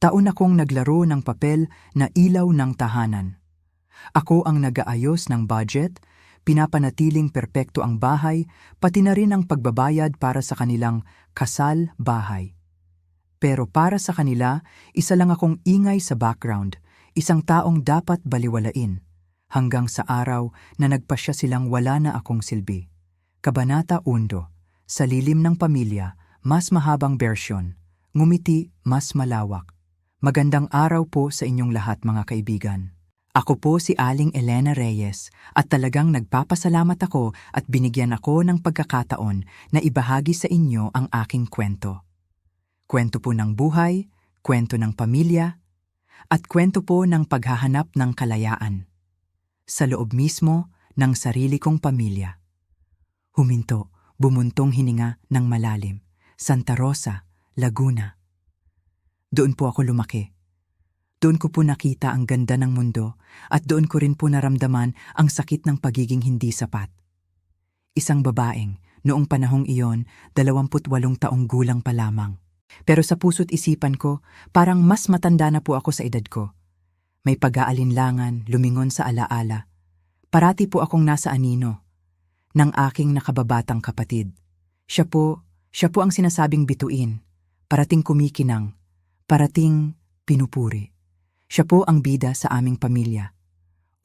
Taon akong naglaro ng papel na ilaw ng tahanan. Ako ang nag-aayos ng budget, pinapanatiling perpekto ang bahay, pati na rin ang pagbabayad para sa kanilang kasal bahay. Pero para sa kanila, isa lang akong ingay sa background, isang taong dapat baliwalain, hanggang sa araw na nagpasya silang wala na akong silbi. Kabanata 1, sa lilim ng pamilya, mas mahabang bersyon, ngumiti mas malawak. Magandang araw po sa inyong lahat mga kaibigan. Ako po si Aling Elena Reyes at talagang nagpapasalamat ako at binigyan ako ng pagkakataon na ibahagi sa inyo ang aking kwento. Kwento po ng buhay, kwento ng pamilya, at kwento po ng paghahanap ng kalayaan. Sa loob mismo ng sarili kong pamilya. Huminto, bumuntong hininga ng malalim. Santa Rosa, Laguna. Doon po ako lumaki. Doon ko po nakita ang ganda ng mundo at doon ko rin po naramdaman ang sakit ng pagiging hindi sapat. Isang babaeng, noong panahong iyon, 28 taong gulang pa lamang. Pero sa puso't isipan ko, parang mas matanda na po ako sa edad ko. May pag-aalinlangan, lumingon sa alaala. Parati po akong nasa anino ng aking nakababatang kapatid. Siya po ang sinasabing bituin, parating kumikinang, parating pinupuri. Siya po ang bida sa aming pamilya.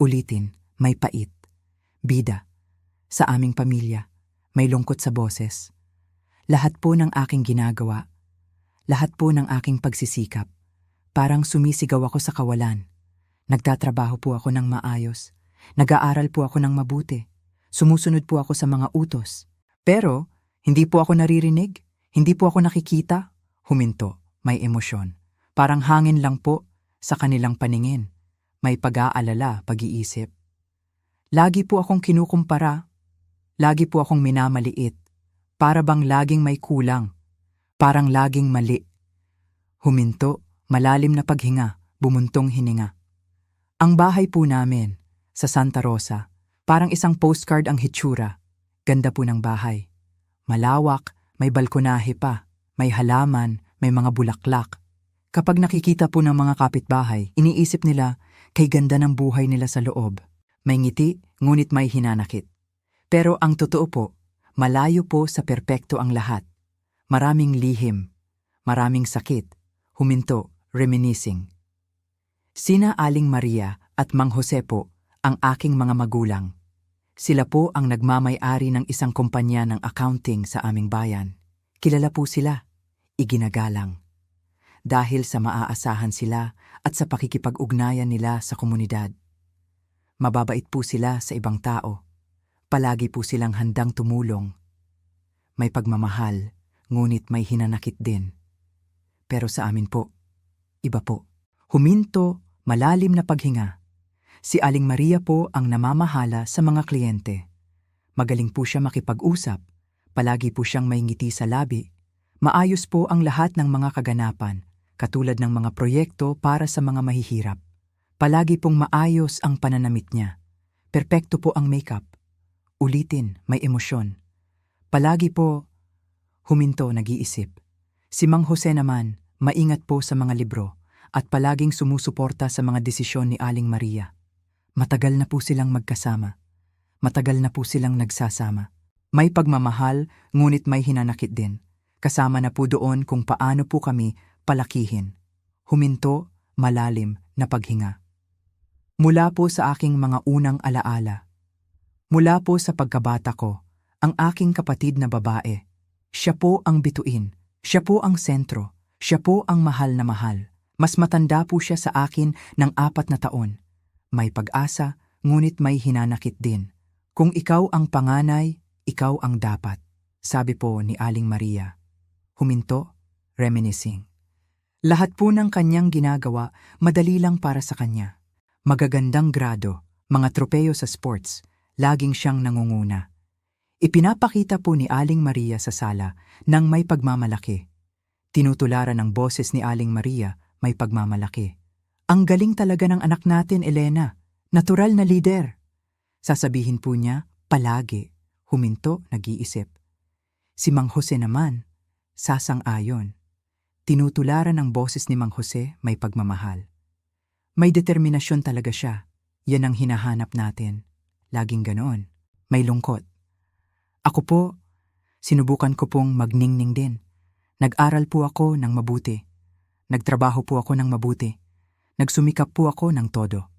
Ulitin, may pait. Bida. Sa aming pamilya, may lungkot sa boses. Lahat po ng aking ginagawa, lahat po ng aking pagsisikap, parang sumisigaw ako sa kawalan. Nagtatrabaho po ako ng maayos. Nag-aaral po ako ng mabuti. Sumusunod po ako sa mga utos. Pero, hindi po ako naririnig. Hindi po ako nakikita. Huminto, may emosyon. Parang hangin lang po sa kanilang paningin. May pag-aalala, pag-iisip. Lagi po akong kinukumpara. Lagi po akong minamaliit. Para bang laging may kulang. Parang laging mali. Huminto, malalim na paghinga, bumuntong hininga. Ang bahay po namin, sa Santa Rosa, parang isang postcard ang hitsura. Ganda po ng bahay. Malawak, may balkonahe pa, may halaman, may mga bulaklak. Kapag nakikita po ng mga kapitbahay, iniisip nila kay ganda ng buhay nila sa loob. May ngiti, ngunit may hinanakit. Pero ang totoo po, malayo po sa perpekto ang lahat. Maraming lihim, maraming sakit, huminto, reminiscing. Sina Aling Maria at Mang Jose po ang aking mga magulang. Sila po ang nagmamay-ari ng isang kumpanya ng accounting sa aming bayan. Kilala po sila, iginagalang. Dahil sa maaasahan sila at sa pakikipag-ugnayan nila sa komunidad. Mababait po sila sa ibang tao. Palagi po silang handang tumulong. May pagmamahal, ngunit may hinanakit din. Pero sa amin po, iba po. Huminto, malalim na paghinga. Si Aling Maria po ang namamahala sa mga kliyente. Magaling po siya makipag-usap. Palagi po siyang may ngiti sa labi. Maayos po ang lahat ng mga kaganapan, katulad ng mga proyekto para sa mga mahihirap. Palagi pong maayos ang pananamit niya. Perpekto po ang makeup. Ulitin, may emosyon. Palagi po, huminto, nag-iisip. Si Mang Jose naman, maingat po sa mga libro at palaging sumusuporta sa mga desisyon ni Aling Maria. Matagal na po silang magkasama. Matagal na po silang nagsasama. May pagmamahal, ngunit may hinanakit din. Kasama na po doon kung paano po kami palakihin. Huminto, malalim na paghinga. Mula po sa aking mga unang alaala. Mula po sa pagkabata ko, ang aking kapatid na babae. Siya po ang bituin. Siya po ang sentro. Siya po ang mahal na mahal. Mas matanda po siya sa akin ng 4 na taon. May pag-asa, ngunit may hinanakit din. Kung ikaw ang panganay, ikaw ang dapat. Sabi po ni Aling Maria. Huminto, reminiscing. Lahat po ng kanyang ginagawa, madali lang para sa kanya. Magagandang grado, mga tropeyo sa sports, laging siyang nangunguna. Ipinapakita po ni Aling Maria sa sala nang may pagmamalaki. Tinutularan ng boses ni Aling Maria, may pagmamalaki. Ang galing talaga ng anak natin, Elena. Natural na lider. Sasabihin po niya, palagi. Huminto, nag-iisip. Si Mang Jose naman, sasang-ayon. Tinutularan ang boses ni Mang Jose, may pagmamahal. May determinasyon talaga siya. Yan ang hinahanap natin. Laging ganoon. May lungkot. Ako po, sinubukan ko pong magningning din. Nag-aral po ako ng mabuti. Nagtrabaho po ako ng mabuti. Nagsumikap po ako ng todo.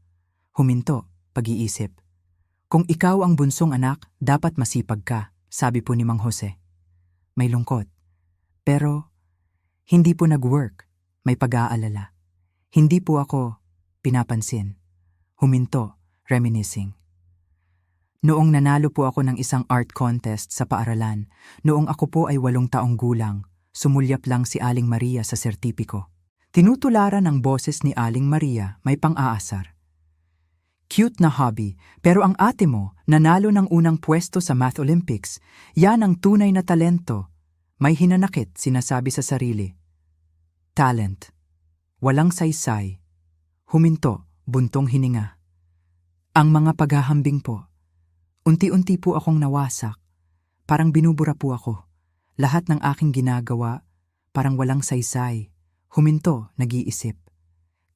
Huminto, pag-iisip. Kung ikaw ang bunsong anak, dapat masipag ka, sabi po ni Mang Jose. May lungkot. Pero, hindi po nag-work. May pag-aalala. Hindi po ako pinapansin. Huminto, reminiscing. Noong nanalo po ako ng isang art contest sa paaralan, noong ako po ay 8 taong gulang, sumulyap lang si Aling Maria sa sertipiko. Tinutularan ng boses ni Aling Maria, may pang-aasar. Cute na hobby, pero ang ate mo nanalo ng unang pwesto sa Math Olympics. Yan ang tunay na talento. May hinanakit, sinasabi sa sarili. Talent. Walang saysay. Huminto, buntong hininga. Ang mga paghahambing po. Unti-unti po akong nawasak. Parang binubura po ako. Lahat ng aking ginagawa, parang walang saysay. Huminto, nag-iisip.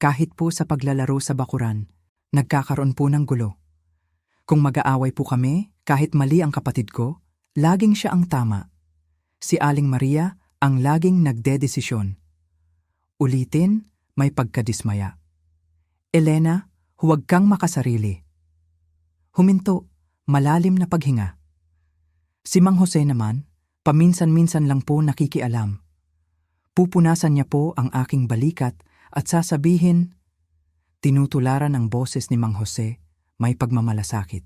Kahit po sa paglalaro sa bakuran, nagkakaroon po ng gulo. Kung mag-aaway po kami, kahit mali ang kapatid ko, laging siya ang tama. Si Aling Maria ang laging nagdedesisyon. Ulitin, may pagkadismaya. Elena, huwag kang makasarili. Huminto, malalim na paghinga. Si Mang Jose naman, paminsan-minsan lang po nakikialam. Pupunasan niya po ang aking balikat at sasabihin, tinutularan ng boses ni Mang Jose, may pagmamalasakit.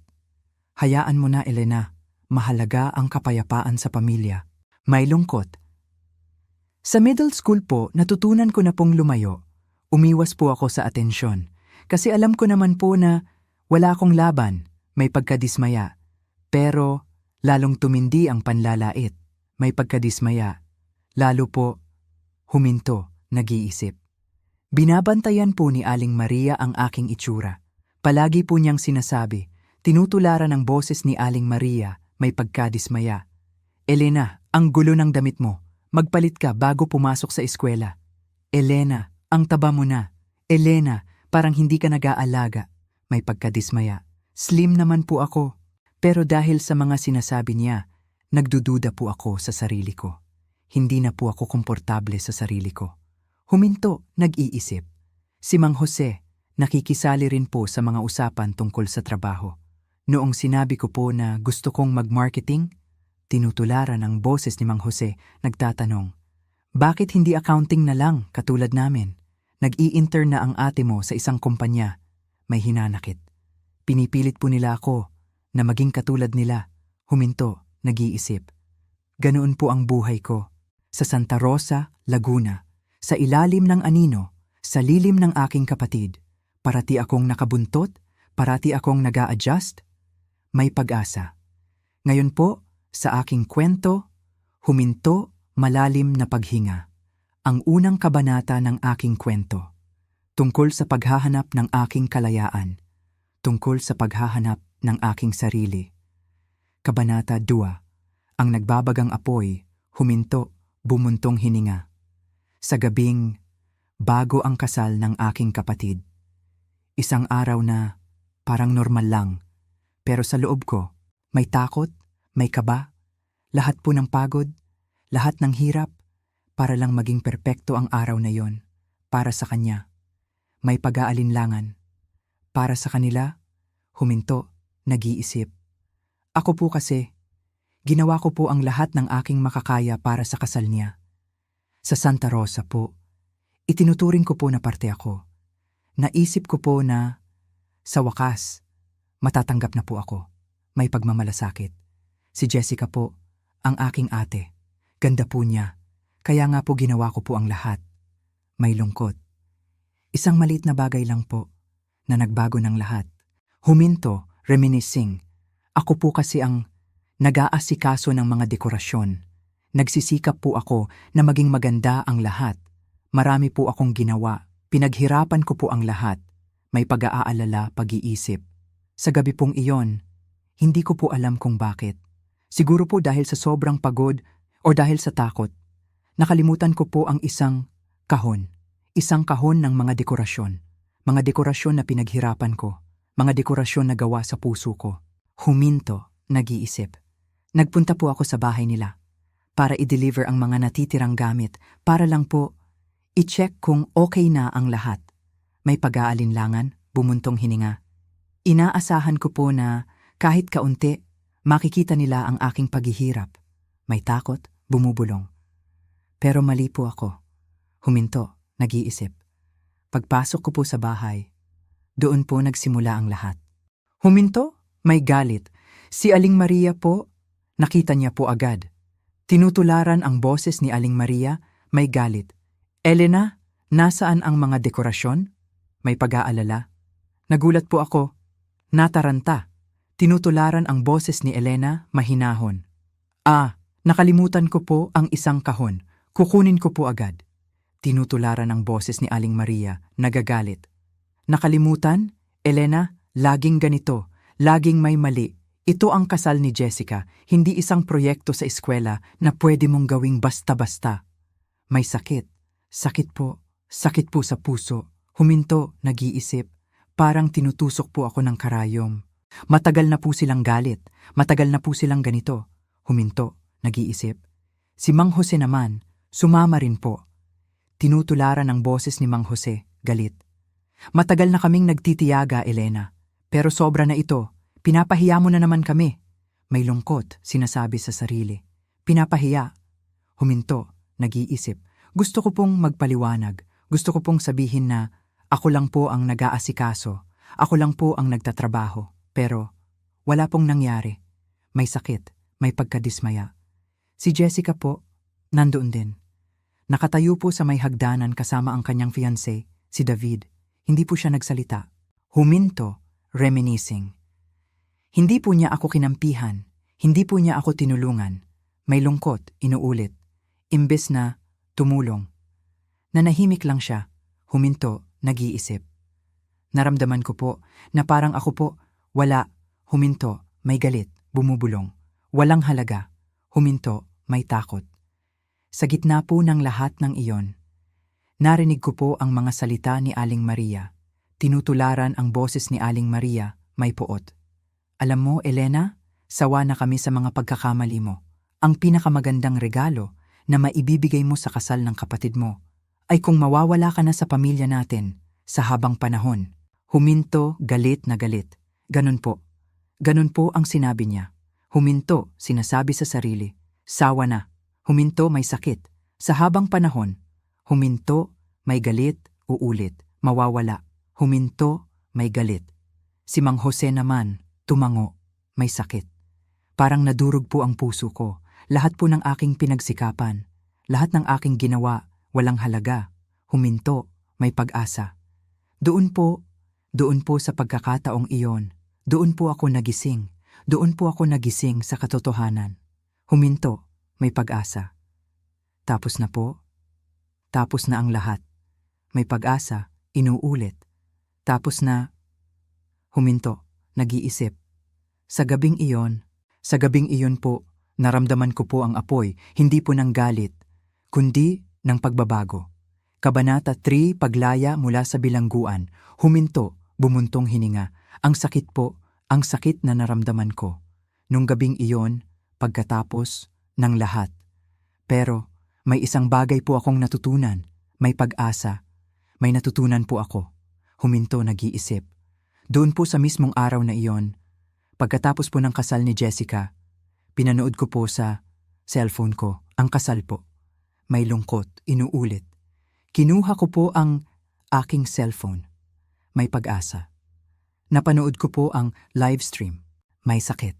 Hayaan mo na, Elena, mahalaga ang kapayapaan sa pamilya. May lungkot. Sa middle school po, natutunan ko na pong lumayo. Umiwas po ako sa atensyon. Kasi alam ko naman po na wala akong laban, may pagkadismaya. Pero lalong tumindi ang panlalait, may pagkadismaya. Lalo po, huminto, nag-iisip. Binabantayan po ni Aling Maria ang aking itsura. Palagi po niyang sinasabi, tinutularan ng boses ni Aling Maria, may pagkadismaya. Elena, ang gulo ng damit mo. Magpalit ka bago pumasok sa eskwela. Elena, ang taba mo na. Elena, parang hindi ka nag-aalaga. May pagkadismaya. Slim naman po ako. Pero dahil sa mga sinasabi niya, nagdududa po ako sa sarili ko. Hindi na po ako komportable sa sarili ko. Huminto, nag-iisip. Si Mang Jose, nakikisali rin po sa mga usapan tungkol sa trabaho. Noong sinabi ko po na gusto kong mag-marketing, tinutularan ang boses ni Mang Jose, nagtatanong, bakit hindi accounting na lang katulad namin? Nag-i-intern na ang ate mo sa isang kumpanya. May hinanakit. Pinipilit po nila ako na maging katulad nila. Huminto, nag-iisip. Ganoon po ang buhay ko. Sa Santa Rosa, Laguna. Sa ilalim ng anino, sa lilim ng aking kapatid. Parati akong nakabuntot, parati akong nag-a-adjust. May pag-asa. Ngayon po, sa aking kwento, huminto, malalim na paghinga. Ang unang kabanata ng aking kwento. Tungkol sa paghahanap ng aking kalayaan. Tungkol sa paghahanap ng aking sarili. Kabanata 2. Ang nagbabagang apoy, huminto, bumuntong hininga. Sa gabing, bago ang kasal ng aking kapatid. Isang araw na parang normal lang, pero sa loob ko, may takot, may kaba, lahat po ng pagod, lahat ng hirap, para lang maging perpekto ang araw na yon, para sa kanya. May pag-aalinlangan. Para sa kanila, huminto, nag-iisip. Ako po kasi, ginawa ko po ang lahat ng aking makakaya para sa kasal niya. Sa Santa Rosa po, itinuturing ko po na parte ako. Naisip ko po na, sa wakas, matatanggap na po ako. May pagmamalasakit. Si Jessica po, ang aking ate. Ganda po niya. Kaya nga po ginawa ko po ang lahat. May lungkot. Isang maliit na bagay lang po, na nagbago ng lahat. Huminto, reminiscing. Ako po kasi ang nag-aasikaso ng mga dekorasyon. Nagsisikap po ako na maging maganda ang lahat. Marami po akong ginawa. Pinaghirapan ko po ang lahat. May pag-aalala, pag-iisip. Sa gabi pong iyon, hindi ko po alam kung bakit. Siguro po dahil sa sobrang pagod o dahil sa takot. Nakalimutan ko po ang isang Kahon. Isang kahon ng mga dekorasyon. Mga dekorasyon na pinaghirapan ko. Mga dekorasyon na gawa sa puso ko. Huminto, nag-iisip. Nagpunta po ako sa bahay nila para i-deliver ang mga natitirang gamit para lang po i-check kung okay na ang lahat. May pag-aalinlangan, bumuntong hininga. Inaasahan ko po na kahit kaunti, makikita nila ang aking paghihirap. May takot, bumubulong. Pero mali po ako. Huminto, nag-iisip. Pagpasok ko po sa bahay, doon po nagsimula ang lahat. Huminto, may galit. Si Aling Maria po, nakita niya po agad. Tinutularan ang boses ni Aling Maria, may galit. Elena, nasaan ang mga dekorasyon? May pag-aalala. Nagulat po ako. Nataranta. Tinutularan ang boses ni Elena, mahinahon. Nakalimutan ko po ang isang kahon. Kukunin ko po agad. Tinutularan ang boses ni Aling Maria, nagagalit. Nakalimutan? Elena, laging ganito. Laging may mali. Ito ang kasal ni Jessica, hindi isang proyekto sa eskwela na pwede mong gawing basta-basta. May sakit. Sakit po sa puso. Huminto, nag-iisip. Parang tinutusok po ako ng karayom. Matagal na po silang galit. Matagal na po silang ganito. Huminto, nag-iisip. Si Mang Jose naman, sumama rin po. Tinutularan ang boses ni Mang Jose, galit. Matagal na kaming nagtitiyaga, Elena. Pero sobra na ito. Pinapahiya mo na naman kami. May lungkot, sinasabi sa sarili. Pinapahiya. Huminto, nag-iisip. Gusto ko pong magpaliwanag. Gusto ko pong sabihin na ako lang po ang nag-aasikaso. Ako lang po ang nagtatrabaho. Pero wala pong nangyari. May sakit, may pagkadismaya. Si Jessica po, nandoon din. Nakatayo po sa may hagdanan kasama ang kanyang fiancé, si David. Hindi po siya nagsalita. Huminto, reminiscing. Hindi po niya ako kinampihan. Hindi po niya ako tinulungan. May lungkot, inuulit. Imbes na tumulong. Nanahimik lang siya. Huminto, nag-iisip. Naramdaman ko po na parang ako po, wala. Huminto, may galit, bumubulong. Walang halaga. Huminto, may takot. Sa gitna po ng lahat ng iyon, narinig ko po ang mga salita ni Aling Maria. Tinutularan ang boses ni Aling Maria, may puot. Alam mo, Elena, sawa na kami sa mga pagkakamali mo. Ang pinakamagandang regalo na maibibigay mo sa kasal ng kapatid mo ay kung mawawala ka na sa pamilya natin sa habang panahon. Huminto, galit na galit. Ganun po. Ganun po ang sinabi niya. Huminto, sinasabi sa sarili. Sawa na. Huminto, may sakit. Sa habang panahon. Huminto, may galit, uulit. Mawawala. Huminto, may galit. Si Mang Jose naman, tumango. May sakit. Parang nadurog po ang puso ko. Lahat po ng aking pinagsikapan. Lahat ng aking ginawa, walang halaga. Huminto, may pag-asa. Doon po sa pagkakataong iyon, doon po ako nagising. Doon po ako nagising sa katotohanan. Huminto, may pag-asa. Tapos na po. Tapos na ang lahat. May pag-asa, inuulit. Tapos na. Huminto, nag-iisip. Sa gabing iyon po, naramdaman ko po ang apoy, hindi po ng galit, kundi ng pagbabago. Kabanata 3, paglaya mula sa bilangguan. Huminto, bumuntong hininga. Ang sakit po, ang sakit na naramdaman ko. Nung gabing iyon, pagkatapos ng lahat. Pero may isang bagay po akong natutunan. May pag-asa. May natutunan po ako. Huminto, nag-iisip. Doon po sa mismong araw na iyon, pagkatapos po ng kasal ni Jessica, pinanood ko po sa cellphone ko ang kasal po. May lungkot, inuulit. Kinuha ko po ang aking cellphone. May pag-asa. Napanood ko po ang live stream. May sakit.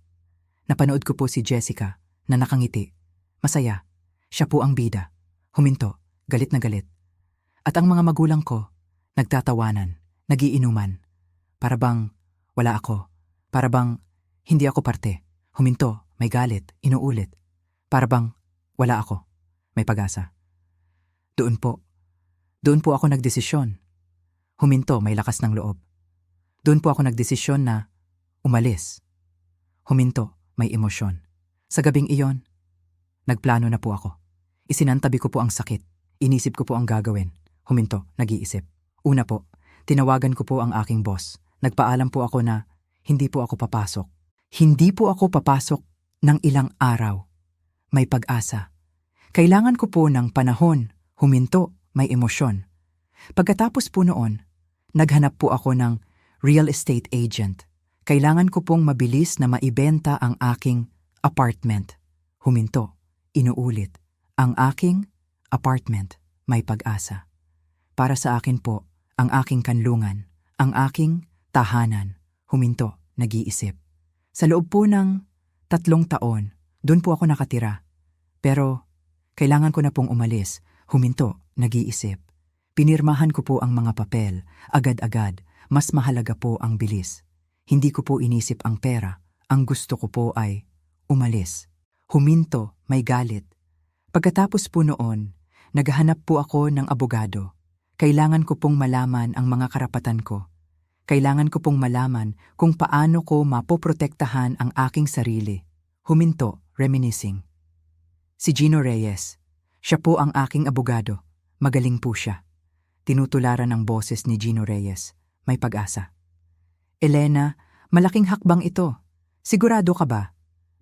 Napanood ko po si Jessica na nakangiti. Masaya. Siya po ang bida. Huminto, galit na galit. At ang mga magulang ko, nagtatawanan, nagiinuman. Para bang wala ako. Para bang hindi ako parte. Huminto, may galit, inuulit. Para bang wala ako. May pag-asa. Doon po ako nagdesisyon. Huminto, may lakas ng loob. Doon po ako nagdesisyon na umalis. Huminto, may emosyon. Sa gabing iyon, nagplano na po ako. Isinantabi ko po ang sakit. Inisip ko po ang gagawin. Huminto, nag-iisip. Una po, tinawagan ko po ang aking boss. Nagpaalam po ako na hindi po ako papasok. Hindi po ako papasok ng ilang araw. May pag-asa. Kailangan ko po ng panahon. Huminto, may emosyon. Pagkatapos po noon, naghanap po ako ng real estate agent. Kailangan ko pong mabilis na maibenta ang aking apartment. Huminto, inuulit. Ang aking apartment, may pag-asa. Para sa akin po, ang aking kanlungan, ang aking tahanan. Huminto, nag-iisip. Sa loob po ng 3 taon, doon po ako nakatira. Pero kailangan ko na pong umalis. Huminto, nag-iisip. Pinirmahan ko po ang mga papel, agad-agad. Mas mahalaga po ang bilis. Hindi ko po inisip ang pera. Ang gusto ko po ay umalis. Huminto, may galit. Pagkatapos po noon, naghahanap po ako ng abogado. Kailangan ko pong malaman ang mga karapatan ko. Kailangan ko pong malaman kung paano ko mapoprotektahan ang aking sarili. Huminto, reminiscing. Si Gino Reyes. Siya po ang aking abogado. Magaling po siya. Tinutularan ang boses ni Gino Reyes. May pag-asa. Elena, malaking hakbang ito. Sigurado ka ba?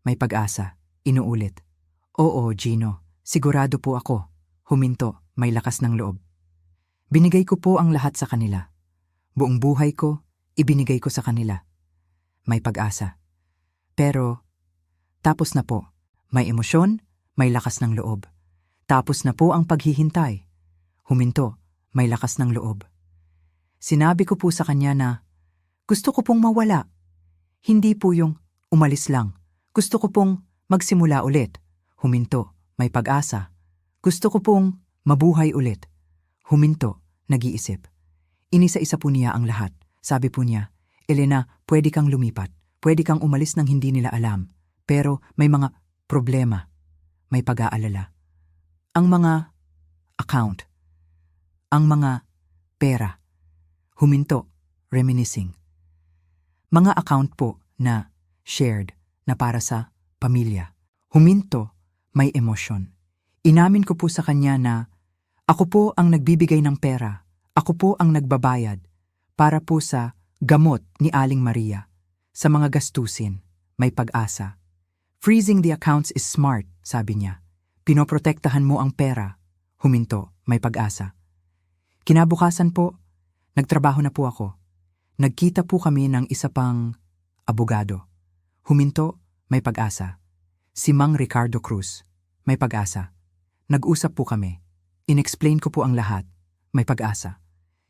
May pag-asa. Inuulit. Oo, Gino. Sigurado po ako. Huminto, may lakas ng loob. Binigay ko po ang lahat sa kanila. Buong buhay ko, ibinigay ko sa kanila. May pag-asa. Pero, tapos na po. May emosyon, may lakas ng loob. Tapos na po ang paghihintay. Huminto, may lakas ng loob. Sinabi ko po sa kanya na, gusto ko pong mawala. Hindi po yung umalis lang. Gusto ko pong magsimula ulit. Huminto, may pag-asa. Gusto ko pong mabuhay ulit. Huminto, nag-iisip. Inisa-isa po niya ang lahat. Sabi po niya, Elena, pwede kang lumipat. Pwede kang umalis nang hindi nila alam. Pero may mga problema. May pag-aalala. Ang mga account. Ang mga pera. Huminto, reminiscing. Mga account po na shared na para sa pamilya. Huminto, may emosyon. Inamin ko po sa kanya na ako po ang nagbibigay ng pera. Ako po ang nagbabayad para po sa gamot ni Aling Maria. Sa mga gastusin, may pag-asa. Freezing the accounts is smart, sabi niya. Pinoprotektahan mo ang pera. Huminto, may pag-asa. Kinabukasan po, nagtrabaho na po ako. Nagkita po kami ng isa pang abogado. Huminto, may pag-asa. Si Mang Ricardo Cruz, may pag-asa. Nag-usap po kami. Inexplain ko po ang lahat. May pag-asa.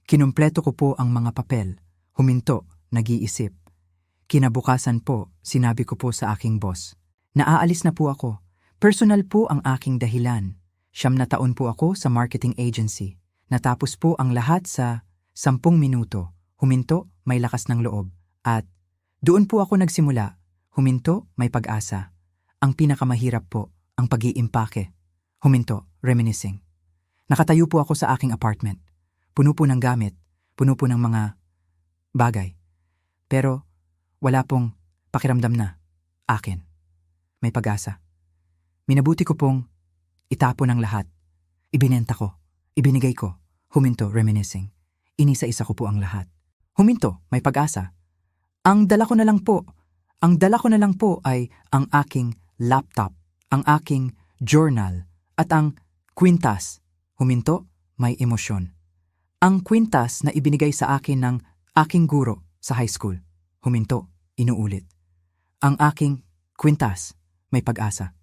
Kinumpleto ko po ang mga papel. Huminto, nag-iisip. Kinabukasan po, sinabi ko po sa aking boss. Naaalis na po ako. Personal po ang aking dahilan. 9 na taon po ako sa marketing agency. Natapos po ang lahat sa 10 minuto. Huminto, may lakas ng loob. At doon po ako nagsimula. Huminto, may pag-asa. Ang pinakamahirap po, ang pag-iimpake. Huminto, reminiscing. Nakatayo po ako sa aking apartment. Puno po ng gamit, puno po ng mga bagay. Pero wala pong pakiramdam na akin. May pag-asa. Minabuti ko pong itapon ang lahat. Ibinenta ko, ibinigay ko. Huminto, reminiscing. Inisa-isa ko po ang lahat. Huminto, may pag-asa. Ang dala ko na lang po ay ang aking laptop, ang aking journal, at ang kwintas. Huminto, may emosyon. Ang kwintas na ibinigay sa akin ng aking guro sa high school. Huminto, inuulit. Ang aking kwintas, may pag-asa.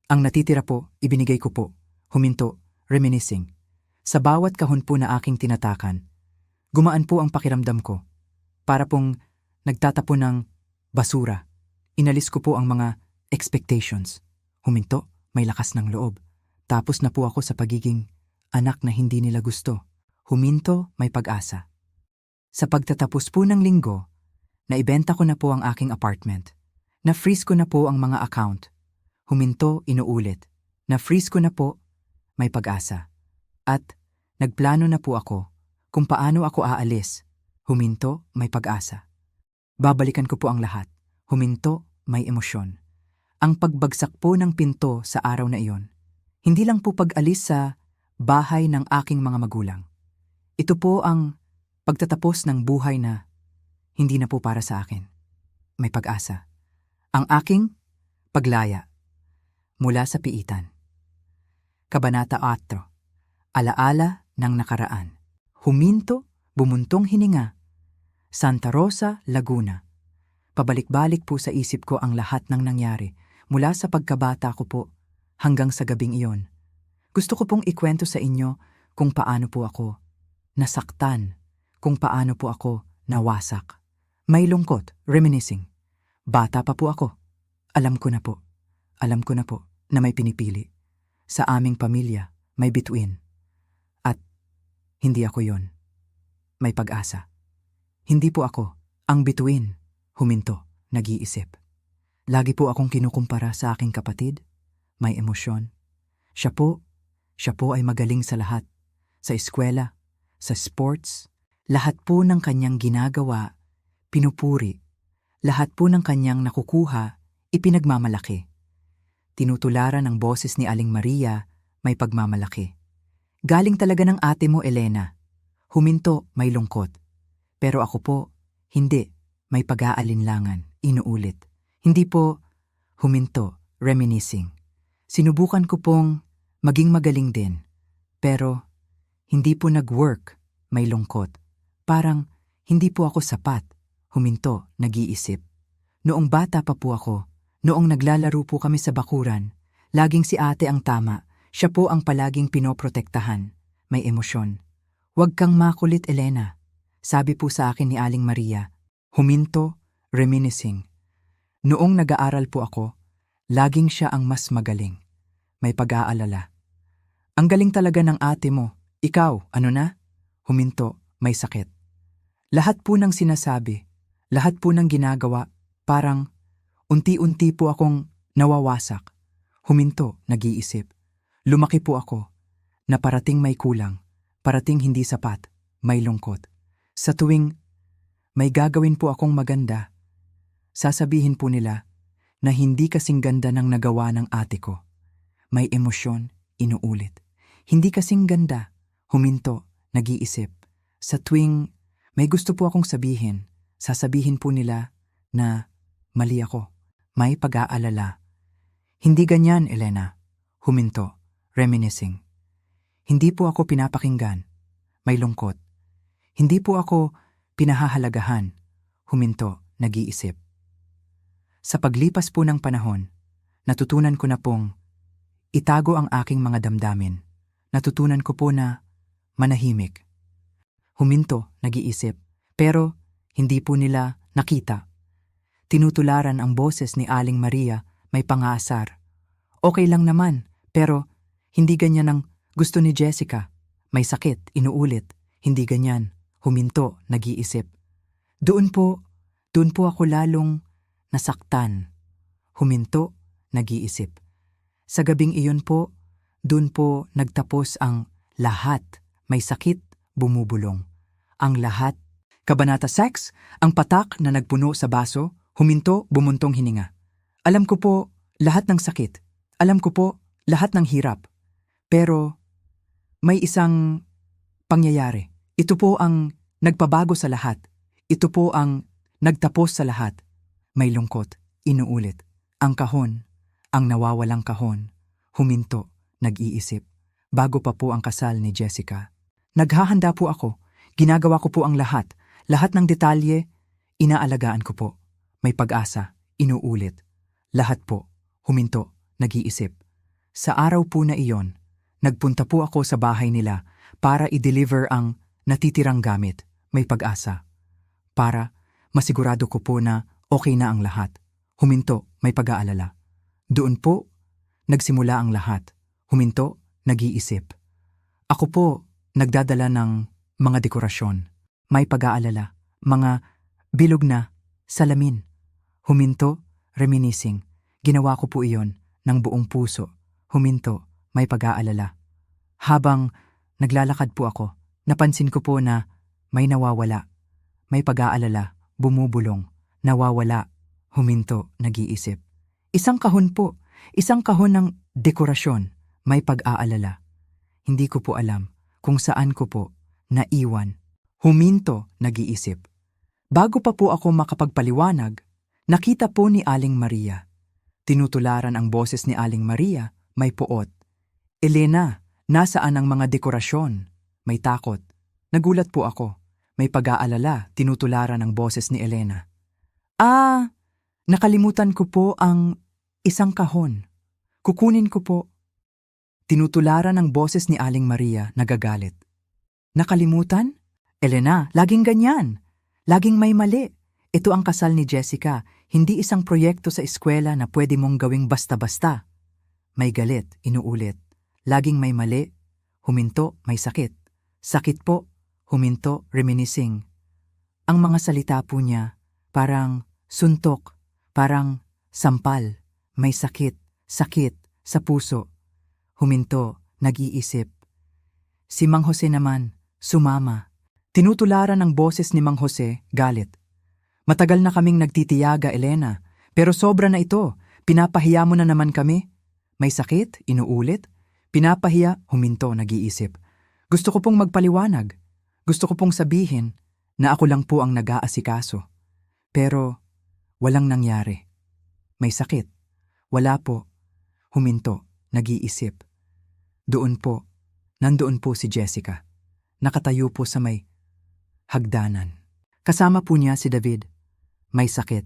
Ang natitira po, ibinigay ko po. Huminto, reminiscing. Sa bawat kahon po na aking tinatakan, gumaan po ang pakiramdam ko. Para pong nagtatapon ng basura. Inalis ko po ang mga expectations. Huminto, may lakas ng loob. Tapos na po ako sa pagiging anak na hindi nila gusto. Huminto, may pag-asa. Sa pagtatapos po ng linggo, naibenta ko na po ang aking apartment. Na-freeze ko na po ang mga account. Huminto, inuulit. Na-freeze ko na po, may pag-asa. At nagplano na po ako kung paano ako aalis. Huminto, may pag-asa. Babalikan ko po ang lahat. Huminto, may emosyon. Ang pagbagsak po ng pinto sa araw na iyon, hindi lang po pag-alis sa bahay ng aking mga magulang. Ito po ang pagtatapos ng buhay na hindi na po para sa akin. May pag-asa. Ang aking paglaya mula sa piitan. Kabanata 4. Alaala ng nakaraan. Huminto, bumuntong hininga. Santa Rosa, Laguna. Pabalik-balik po sa isip ko ang lahat ng nangyari mula sa pagkabata ko po hanggang sa gabing iyon. Gusto ko pong ikwento sa inyo kung paano po ako nasaktan, kung paano po ako nawasak. May lungkot, reminiscing. Bata pa po ako. Alam ko na po na may pinipili. Sa aming pamilya, may bituin. At hindi ako yon. May pag-asa. Hindi po ako ang bituin. Huminto, nag-iisip. Lagi po akong kinukumpara sa aking kapatid. May emosyon. Siya po ay magaling sa lahat. Sa eskwela, sa sports, lahat po ng kanyang ginagawa, pinupuri. Lahat po ng kanyang nakukuha, ipinagmamalaki. Tinutularan ang boses ni Aling Maria, may pagmamalaki. Galing talaga ng ate mo, Elena. Huminto, may lungkot. Pero ako po, hindi, may pag-aalinlangan, inuulit. Hindi po, huminto, reminiscing. Sinubukan ko pong maging magaling din. Pero, hindi po nag-work, may lungkot. Parang, hindi po ako sapat. Huminto, nag-iisip. Noong bata pa po ako, noong naglalaro po kami sa bakuran, laging si ate ang tama, siya po ang palaging pinoprotektahan. May emosyon. Huwag kang makulit, Elena. Sabi po sa akin ni Aling Maria. Huminto, reminiscing. Noong nag-aaral po ako, laging siya ang mas magaling. May pag-aalala. Ang galing talaga ng ate mo. Ikaw, ano na? Huminto, may sakit. Lahat po ng sinasabi, lahat po ng ginagawa, parang unti-unti po akong nawawasak. Huminto, nag-iisip. Lumaki po ako, na parating may kulang, parating hindi sapat, may lungkot. Sa tuwing may gagawin po akong maganda, sasabihin po nila na hindi kasing ganda ng nagawa ng ate ko. May emosyon, inuulit. Hindi kasing ganda, huminto, nag-iisip. Sa tuwing may gusto po akong sabihin, sasabihin po nila na mali ako. May pag-aalala. Hindi ganyan, Elena. Huminto, reminiscing. Hindi po ako pinapakinggan. May lungkot. Hindi po ako pinahahalagahan. Huminto, nag-iisip. Sa paglipas po ng panahon, natutunan ko na pong itago ang aking mga damdamin. Natutunan ko po na manahimik. Huminto, nag-iisip. Pero hindi po nila nakita. Tinutularan ang boses ni Aling Maria, may pang-aasar. Okay lang naman, pero hindi ganyan ang gusto ni Jessica. May sakit, inuulit. Hindi ganyan. Huminto, nag-iisip. Doon po ako lalong nasaktan. Huminto, nag-iisip. Sa gabing iyon po, doon po nagtapos ang lahat. May sakit, bumubulong. Ang lahat. Kabanata 6, ang patak na nagpuno sa baso, huminto, bumuntong hininga. Alam ko po lahat ng sakit. Alam ko po lahat ng hirap. Pero may isang pangyayari. Ito po ang nagpabago sa lahat. Ito po ang nagtapos sa lahat. May lungkot, inuulit. Ang kahon, ang nawawalang kahon. Huminto, nag-iisip. Bago pa po ang kasal ni Jessica. Naghahanda po ako. Ginagawa ko po ang lahat. Lahat ng detalye, inaalagaan ko po. May pag-asa, inuulit. Lahat po, huminto, nag-iisip. Sa araw po na iyon, nagpunta po ako sa bahay nila para i-deliver ang natitirang gamit. May pag-asa. Para masigurado ko po na okay na ang lahat. Huminto, may pag-aalala. Doon po, nagsimula ang lahat. Huminto, nag-iisip. Ako po, nagdadala ng mga dekorasyon. May pag-aalala. Mga bilog na salamin. Huminto, reminiscing. Ginawa ko po iyon ng buong puso. Huminto, may pag-aalala. Habang naglalakad po ako, napansin ko po na may nawawala. May pag-aalala, bumubulong, nawawala. Huminto, nag-iisip. Isang kahon po, isang kahon ng dekorasyon. May pag-aalala. Hindi ko po alam kung saan ko po naiwan. Huminto, nag-iisip. Bago pa po ako makapagpaliwanag, nakita po ni Aling Maria. Tinutularan ang boses ni Aling Maria, may puot. Elena, nasaan ang mga dekorasyon? May takot. Nagulat po ako. May pag-aalala, tinutularan ang boses ni Elena. Nakalimutan ko po ang isang kahon. Kukunin ko po. Tinutularan ang boses ni Aling Maria, nagagalit. Nakalimutan? Elena, laging ganyan. Laging may mali. Ito ang kasal ni Jessica, hindi isang proyekto sa eskwela na pwede mong gawing basta-basta. May galit, inuulit. Laging may mali. Huminto, may sakit. Sakit po. Huminto, reminiscing. Ang mga salita po niya, parang suntok, parang sampal. May sakit sa puso. Huminto, nag-iisip. Si Mang Jose naman, sumama. Tinutularan ang boses ni Mang Jose, galit. Matagal na kaming nagtitiyaga, Elena, pero sobra na ito. Pinapahiya mo na naman kami. May sakit, inuulit. Pinapahiya, huminto, nag-iisip. Gusto ko pong magpaliwanag. Gusto ko pong sabihin na ako lang po ang nag-aasikaso. Pero walang nangyari. May sakit. Wala po. Huminto, nag-iisip. Nandoon po si Jessica. Nakatayo po sa may hagdanan. Kasama po niya si David. May sakit.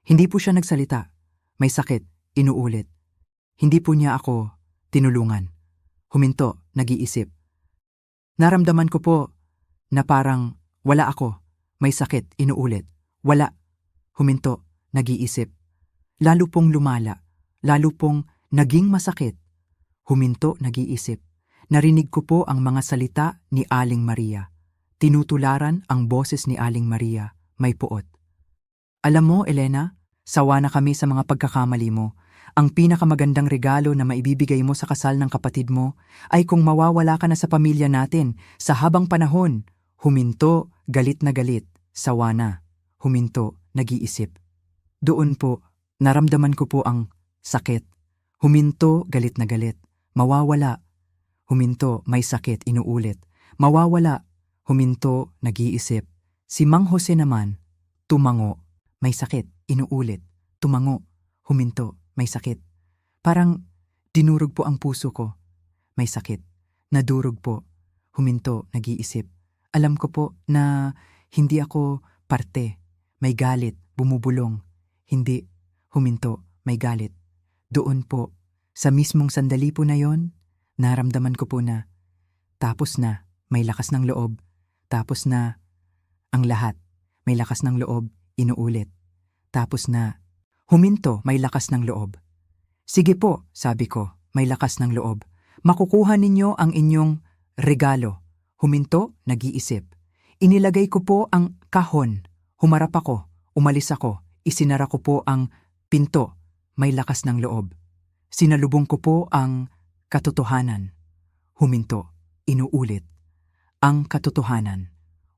Hindi po siya nagsalita. May sakit, inuulit. Hindi po niya ako tinulungan. Huminto, nag-iisip. Naramdaman ko po na parang wala ako. May sakit, inuulit. Wala. Huminto, nag-iisip. Lalo pong lumala. Lalo pong naging masakit. Huminto, nag-iisip. Narinig ko po ang mga salita ni Aling Maria. Tinutularan ang boses ni Aling Maria, may puot. Alam mo, Elena, sawa na kami sa mga pagkakamali mo. Ang pinakamagandang regalo na maibibigay mo sa kasal ng kapatid mo ay kung mawawala ka na sa pamilya natin sa habang panahon. Huminto, galit na galit, sawa na. Huminto, nag-iisip. Doon po, naramdaman ko po ang sakit. Huminto, galit na galit, mawawala. Huminto, may sakit, inuulit. Mawawala. Huminto, nag-iisip. Si Mang Jose naman, tumango. May sakit, inuulit. Tumango. Huminto, may sakit. Parang dinurog po ang puso ko. May sakit. Nadurog po. Huminto, nag-iisip. Alam ko po na hindi ako parte. May galit, bumubulong. Hindi. Huminto, may galit. Doon po, sa mismong sandali po na yon, naramdaman ko po na tapos na, may lakas ng loob. Tapos na ang lahat, may lakas ng loob, inuulit. Tapos na, huminto, may lakas ng loob. Sige po, sabi ko, may lakas ng loob. Makukuha ninyo ang inyong regalo. Huminto, nag-iisip. Inilagay ko po ang kahon. Humarap ako, umalis ako, isinara ko po ang pinto. May lakas ng loob. Sinalubong ko po ang katotohanan. Huminto, inuulit. Ang katotohanan.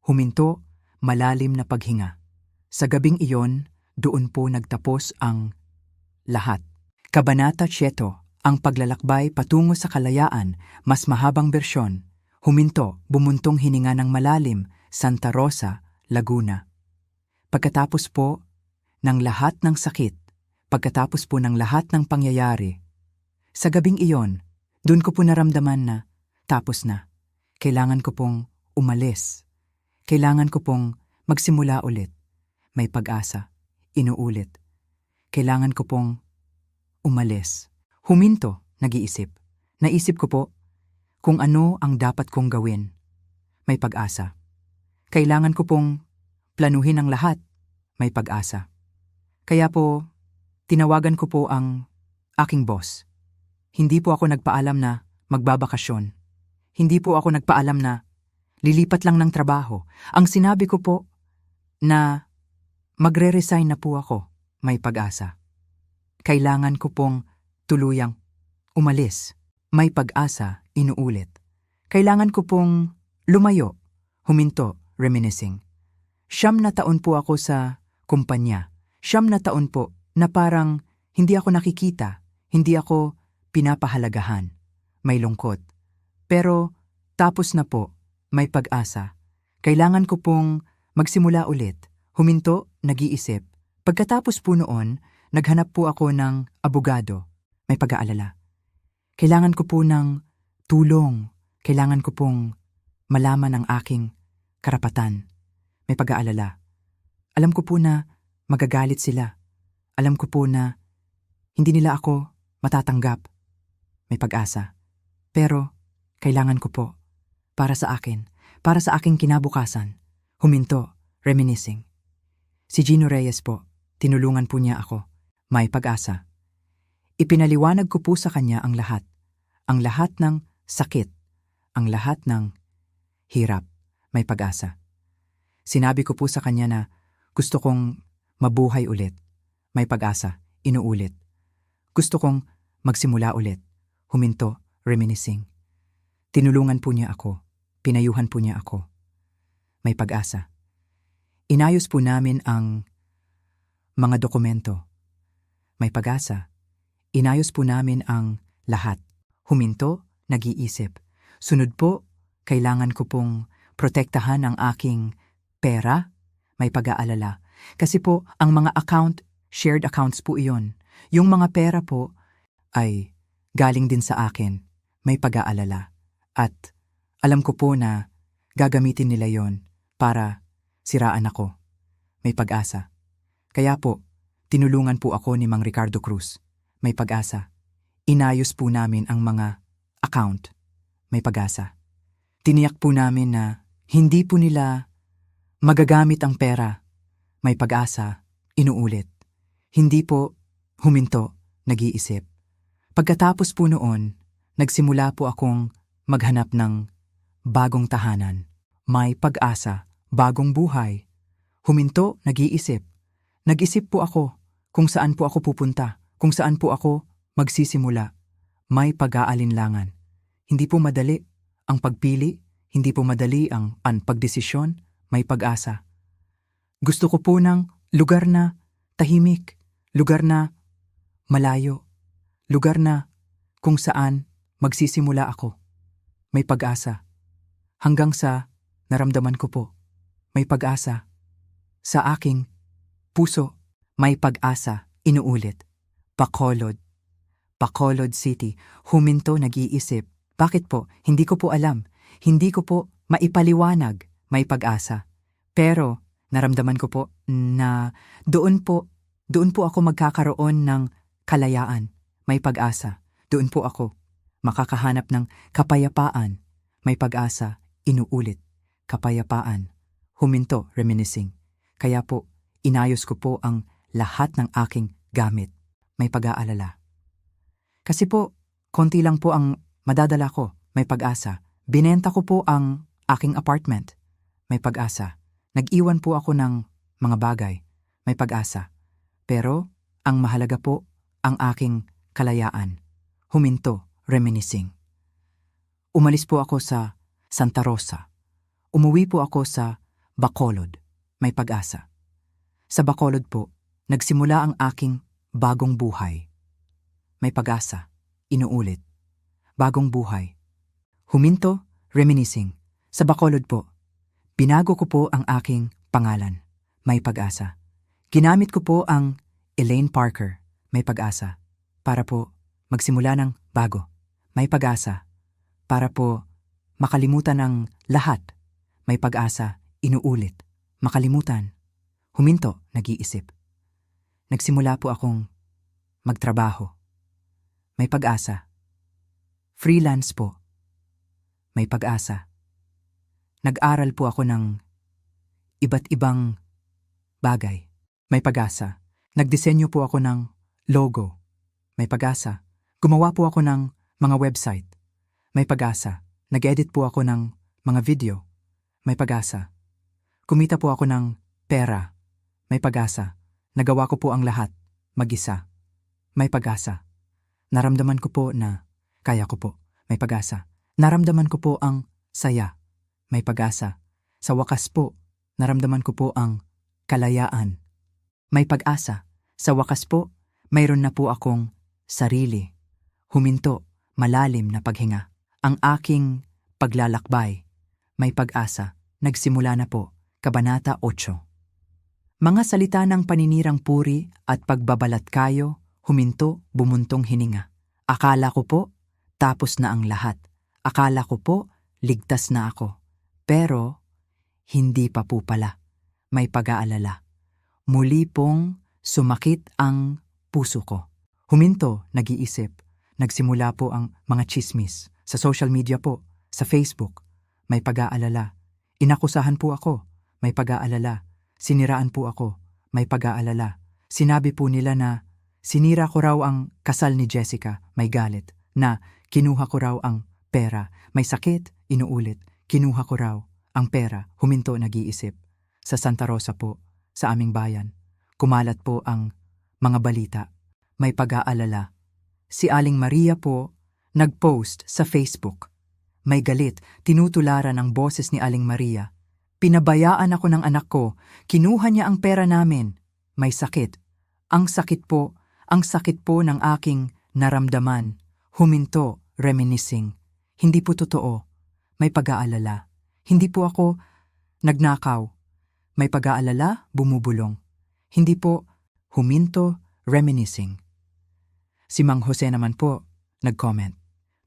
Huminto, malalim na paghinga. Sa gabing iyon, doon po nagtapos ang lahat. Kabanata 7, ang paglalakbay patungo sa kalayaan, mas mahabang bersyon. Huminto, bumuntong hininga ng malalim, Santa Rosa, Laguna. Pagkatapos po ng lahat ng sakit, pagkatapos po ng lahat ng pangyayari, sa gabing iyon, doon ko po naramdaman na tapos na. Kailangan ko pong umalis. Kailangan ko pong magsimula ulit. May pag-asa. Inuulit. Kailangan ko pong umalis. Huminto, nag-iisip. Naisip ko po kung ano ang dapat kong gawin. May pag-asa. Kailangan ko pong planuhin ang lahat. May pag-asa. Kaya po, tinawagan ko po ang aking boss. Hindi po ako nagpaalam na magbabakasyon. Hindi po ako nagpaalam na lilipat lang ng trabaho. Ang sinabi ko po na magre-resign na po ako. May pag-asa. Kailangan ko pong tuluyang umalis. May pag-asa, inuulit. Kailangan ko pong lumayo. Huminto, reminiscing. 9 na taon po ako sa kumpanya. 9 na taon po na parang hindi ako nakikita, hindi ako pinapahalagahan. May lungkot. Pero tapos na po, may pag-asa. Kailangan ko pong magsimula ulit. Huminto, nag-iisip. Pagkatapos po noon, naghanap po ako ng abogado. May pag-aalala. Kailangan ko po ng tulong. Kailangan ko pong malaman ang aking karapatan. May pag-aalala. Alam ko po na magagalit sila. Alam ko po na hindi nila ako matatanggap. May pag-asa. Pero kailangan ko po. Para sa akin. Para sa aking kinabukasan. Huminto. Reminiscing. Si Gino Reyes po. Tinulungan po niya ako. May pag-asa. Ipinaliwanag ko po sa kanya ang lahat. Ang lahat ng sakit. Ang lahat ng hirap. May pag-asa. Sinabi ko po sa kanya na gusto kong mabuhay ulit. May pag-asa. Inuulit. Gusto kong magsimula ulit. Huminto. Reminiscing. Tinulungan po niya ako. Pinayuhan po niya ako. May pag-asa. Inayos po namin ang mga dokumento. May pag-asa. Inayos po namin ang lahat. Huminto, nag-iisip. Sunod po, kailangan ko pong protektahan ang aking pera. May pag-aalala. Kasi po, ang mga account, shared accounts po iyon. Yung mga pera po ay galing din sa akin. May pag-aalala. At alam ko po na gagamitin nila yon para siraan ako. May pag-asa. Kaya po, tinulungan po ako ni Mang Ricardo Cruz. May pag-asa. Inayos po namin ang mga account. May pag-asa. Tiniyak po namin na hindi po nila magagamit ang pera. May pag-asa. Inuulit. Hindi po huminto, nag-iisip. Pagkatapos po noon, nagsimula po akong maghanap ng bagong tahanan. May pag-asa. Bagong buhay. Huminto, nag-iisip. Nag-isip po ako kung saan po ako pupunta. Kung saan po ako magsisimula. May pag-aalinlangan. Hindi po madali ang pagpili, hindi po madali ang pagdesisyon, may pag-asa. Gusto ko po ng lugar na tahimik, lugar na malayo, lugar na kung saan magsisimula ako. May pag-asa. Hanggang sa naramdaman ko po, may pag-asa. Sa aking puso, may pag-asa, inuulit. Bacolod. Bacolod City. Huminto, nag-iisip. Bakit po? Hindi ko po alam. Hindi ko po maipaliwanag. May pag-asa. Pero naramdaman ko po na doon po ako magkakaroon ng kalayaan. May pag-asa. Doon po ako makakahanap ng kapayapaan. May pag-asa. Inuulit. Kapayapaan. Huminto, reminiscing. Kaya po, inayos ko po ang lahat ng aking gamit. May pag-aalala. Kasi po, konti lang po ang madadala ko. May pag-asa. Binenta ko po ang aking apartment. May pag-asa. Nag-iwan po ako ng mga bagay. May pag-asa. Pero, ang mahalaga po, ang aking kalayaan. Huminto, reminiscing. Umalis po ako sa Santa Rosa. Umuwi po ako sa Bacolod. May pag-asa. Sa Bacolod po, nagsimula ang aking bagong buhay. May pag-asa. Inuulit. Bagong buhay. Huminto, reminiscing. Sa Bacolod po, binago ko po ang aking pangalan. May pag-asa. Ginamit ko po ang Elaine Parker. May pag-asa. Para po magsimula ng bago. May pag-asa. Para po makalimutan ang lahat. May pag-asa. Inuulit. Makalimutan. Huminto, nag-iisip. Nagsimula po akong magtrabaho. May pag-asa. Freelance po. May pag-asa. Nag-aral po ako ng iba't ibang bagay. May pag-asa. Nagdisenyo po ako ng logo. May pag-asa. Gumawa po ako ng mga website. May pag-asa. Nag-edit po ako ng mga video. May pag-asa. Kumita po ako ng pera. May pag-asa. Nagawa ko po ang lahat. Mag-isa. May pag-asa. Naramdaman ko po na kaya ko po. May pag-asa. Naramdaman ko po ang saya. May pag-asa. Sa wakas po, naramdaman ko po ang kalayaan. May pag-asa. Sa wakas po, mayroon na po akong sarili. Huminto, malalim na paghinga. Ang aking paglalakbay. May pag-asa. Nagsimula na po. Kabanata 8. Mga salita ng paninirang puri at pagbabalat kayo, huminto, bumuntong hininga. Akala ko po, tapos na ang lahat. Akala ko po, ligtas na ako. Pero, hindi pa po pala. May pag-aalala. Muli pong sumakit ang puso ko. Huminto, nag-iisip. Nagsimula po ang mga chismis. Sa social media po, sa Facebook. May pag-aalala. Inakusahan po ako. May pag-aalala. Siniraan po ako. May pag-aalala. Sinabi po nila na sinira ko raw ang kasal ni Jessica. May galit. Na kinuha ko raw ang pera. May sakit. Inuulit. Kinuha ko raw ang pera. Huminto, nag-iisip. Sa Santa Rosa po, sa aming bayan. Kumalat po ang mga balita. May pag-aalala. Si Aling Maria po nag-post sa Facebook. May galit. Tinutularan ang boses ni Aling Maria. Pinabayaan ako ng anak ko. Kinuha niya ang pera namin. May sakit. Ang sakit po ng aking naramdaman. Huminto, reminiscing. Hindi po totoo. May pag-aalala. Hindi po ako nagnakaw. May pag-aalala, bumubulong. Hindi po, huminto, reminiscing. Si Mang Jose naman po, nag-comment.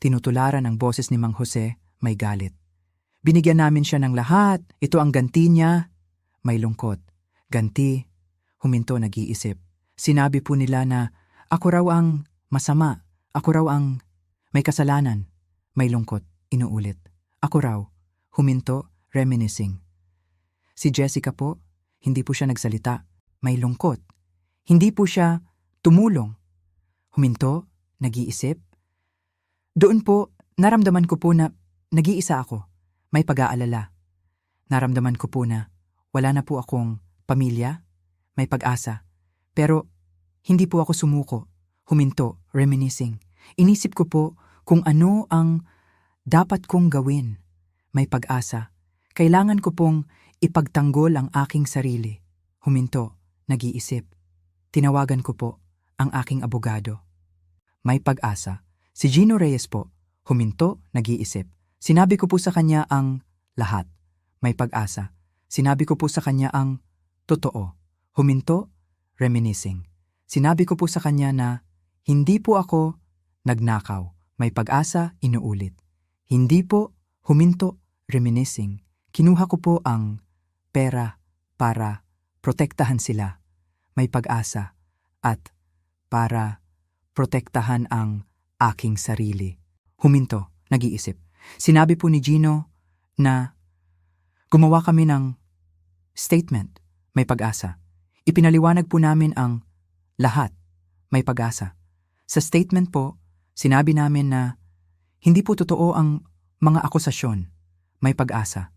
Tinutularan ang boses ni Mang Jose, may galit. Binigyan namin siya ng lahat. Ito ang ganti niya. May lungkot. Ganti. Huminto, nag-iisip. Sinabi po nila na ako raw ang masama. Ako raw ang may kasalanan. May lungkot. Inuulit. Ako raw. Huminto, reminiscing. Si Jessica po, hindi po siya nagsalita. May lungkot. Hindi po siya tumulong. Huminto, nag-iisip. Doon po, naramdaman ko po na nag-iisa ako. May pag-aalala. Naramdaman ko po na wala na po akong pamilya, may pag-asa. Pero hindi po ako sumuko. Huminto, reminiscing. Inisip ko po kung ano ang dapat kong gawin. May pag-asa. Kailangan ko pong ipagtanggol ang aking sarili. Huminto, nag-iisip. Tinawagan ko po ang aking abogado. May pag-asa. Si Gino Reyes po, huminto, nag-iisip. Sinabi ko po sa kanya ang lahat. May pag-asa. Sinabi ko po sa kanya ang totoo. Huminto, reminiscing. Sinabi ko po sa kanya na hindi po ako nagnakaw. May pag-asa, inuulit. Hindi po, huminto, reminiscing. Kinuha ko po ang pera para protektahan sila. May pag-asa at para protektahan ang aking sarili. Huminto, nag-iisip. Sinabi po ni Gino na gumawa kami ng statement, may pag-asa. Ipinaliwanag po namin ang lahat, may pag-asa. Sa statement po, sinabi namin na hindi po totoo ang mga akusasyon, may pag-asa.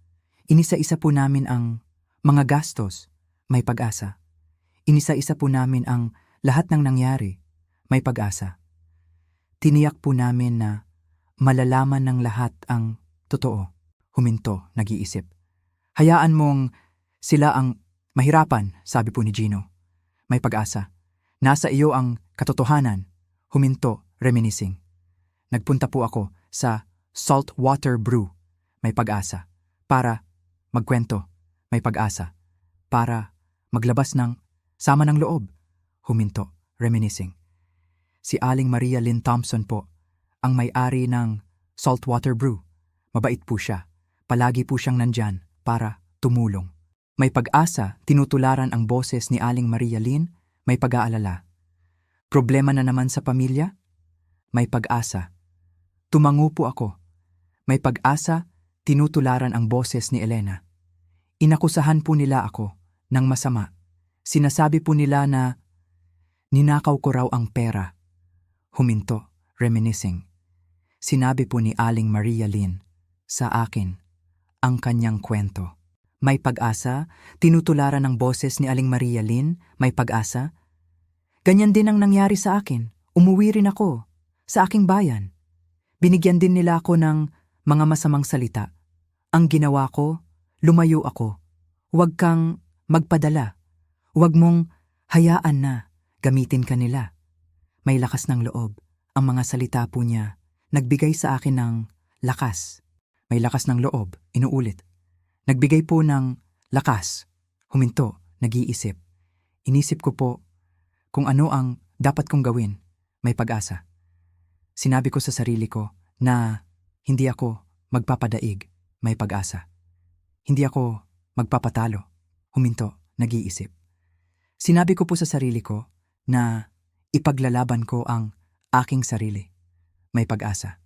Inisa-isa po namin ang mga gastos, may pag-asa. Inisa-isa po namin ang lahat ng nangyari, may pag-asa. Tiniyak po namin na malalaman ng lahat ang totoo. Huminto, nag-iisip. Hayaan mong sila ang mahirapan, sabi po ni Gino. May pag-asa. Nasa iyo ang katotohanan. Huminto, reminiscing. Nagpunta po ako sa Saltwater Brew. May pag-asa. Para magkwento. May pag-asa. Para maglabas ng sama ng loob. Huminto, reminiscing. Si Aling Maria Lynn Thompson po, ang may-ari ng Saltwater Brew. Mabait po siya. Palagi po siyang nandyan para tumulong. May pag-asa, tinutularan ang boses ni Aling Maria Lynn, may pag-aalala. Problema na naman sa pamilya? May pag-asa. Tumango po ako. May pag-asa, tinutularan ang boses ni Elena. Inakusahan po nila ako ng masama. Sinasabi po nila na ninakaw ko raw ang pera. Huminto, reminiscing. Sinabi po ni Aling Maria Lynn sa akin ang kanyang kwento. May pag-asa, tinutularan ng boses ni Aling Maria Lynn, may pag-asa. Ganyan din ang nangyari sa akin. Umuwi rin ako sa aking bayan. Binigyan din nila ako ng mga masamang salita. Ang ginawa ko, lumayo ako. Huwag kang magpadala. Huwag mong hayaan na gamitin ka nila. May lakas ng loob. Ang mga salita po niya nagbigay sa akin ng lakas. may lakas ng loob, inuulit. Nagbigay po ng lakas, huminto, nag-iisip. Inisip ko po kung ano ang dapat kong gawin, may pag-asa. Sinabi ko sa sarili ko na hindi ako magpapadaig, may pag-asa. Hindi ako magpapatalo, huminto, nag-iisip. Sinabi ko po sa sarili ko na ipaglalaban ko ang aking sarili, may pag-asa.